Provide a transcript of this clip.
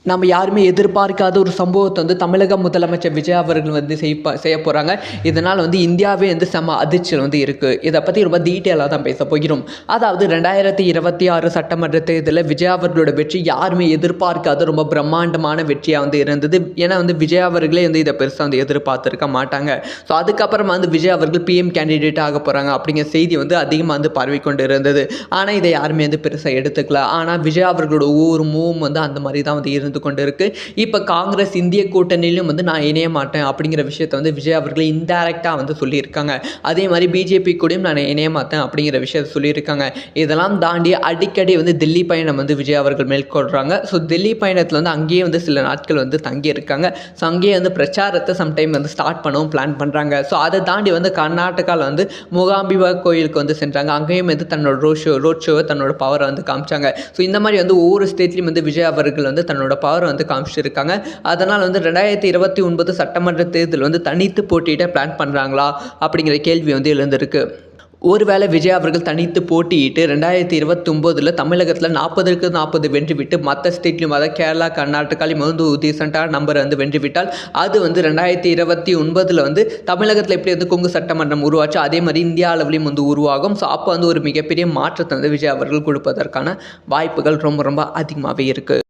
நம்ம யாருமே எதிர்பார்க்காத ஒரு சம்பவத்தை வந்து தமிழக முதலமைச்சர் விஜய் அவர்கள் வந்து செய்ய போகிறாங்க. இதனால் வந்து இந்தியாவே வந்து செம அதிர்ச்சியில் வந்து இருக்குது. இதை பற்றி ரொம்ப டீட்டெயிலாக தான் பேச போகிறோம். அதாவது 2026 சட்டமன்ற தேர்தலில் விஜய் அவர்களோட வெற்றி யாருமே எதிர்பார்க்காத ரொம்ப பிரம்மாண்டமான வெற்றியாக வந்து இருந்தது. ஏன்னா வந்து விஜய் அவர்களே வந்து இதை பெருசாக வந்து எதிர்பார்த்துருக்க மாட்டாங்க. ஸோ அதுக்கப்புறமா வந்து விஜய் அவர்கள் பிஎம் கேண்டிடேட் ஆக போகிறாங்க அப்படிங்கிற செய்தி வந்து அதிகமாக வந்து பரவிக்கொண்டு இருந்தது. ஆனால் இதை யாருமே வந்து பெருசாக எடுத்துக்கல. ஆனால் விஜய் அவர்களோட ஒவ்வொரு மூவும் வந்து அந்த மாதிரி தான் வந்து இருந்து கொண்டு இருக்கு. இப்போ காங்கிரஸ் இந்திய கூட்டணியிலும் வந்து நான் இணைய மாட்டேன் அப்படிங்கிற விஷயத்தை வந்து விஜய் அவர்கள் இன்டைரக்டாக வந்து சொல்லியிருக்காங்க. அதே மாதிரி பிஜேபி கூடயும் நான் இணைய மாட்டேன் அப்படிங்கிற விஷயத்தை சொல்லியிருக்காங்க. இதெல்லாம் தாண்டி அடிக்கடி வந்து டெல்லி பயணம் வந்து விஜய் அவர்கள் மேற்கொள்கிறாங்க. ஸோ டெல்லி பயணத்தில் வந்து அங்கேயே வந்து சில நாட்கள் வந்து தங்கி இருக்காங்க. ஸோ அங்கேயே வந்து பிரச்சாரத்தை சம்டைம் வந்து ஸ்டார்ட் பண்ணவும் பிளான் பண்ணுறாங்க. ஸோ அதை தாண்டி வந்து கர்நாடகாவில் வந்து மூகாம்பிகா கோயிலுக்கு வந்து சென்றாங்க. அங்கேயும் வந்து தன்னோட ரோட் ஷோவை தன்னோட பவரை வந்து காமிச்சாங்க. ஸோ இந்த மாதிரி வந்து ஒவ்வொரு ஸ்டேட்லையும் வந்து விஜய் அவர்கள் வந்து தன்னோட பவர் வந்து காமிச்சிருக்காங்க. அதனால் வந்து 2029 சட்டமன்ற தேர்தல் வந்து தனித்து போட்டியிட பிளான் பண்ணுறாங்களா அப்படிங்கிற கேள்வி வந்து எழுந்திருக்கு. ஒருவேளை விஜய் அவர்கள் தனித்து போட்டியிட்டு 2029 தமிழகத்தில் 40க்கு 40 வென்றுவிட்டு மற்ற ஸ்டேட்லையும் அதாவது கேரளா கர்நாடகாலையும் வந்து டீசெண்டான நம்பர் வந்து வென்றுவிட்டால் அது வந்து 2029 வந்து தமிழகத்தில் எப்படி வந்து கொங்கு சட்டமன்றம் உருவாச்சு அதே மாதிரி இந்தியா அளவிலையும் வந்து உருவாகும். ஸோ அப்போ வந்து ஒரு மிகப்பெரிய மாற்றத்தை வந்து விஜய் அவர்கள் கொடுப்பதற்கான வாய்ப்புகள் ரொம்ப ரொம்ப அதிகமாகவே இருக்குது.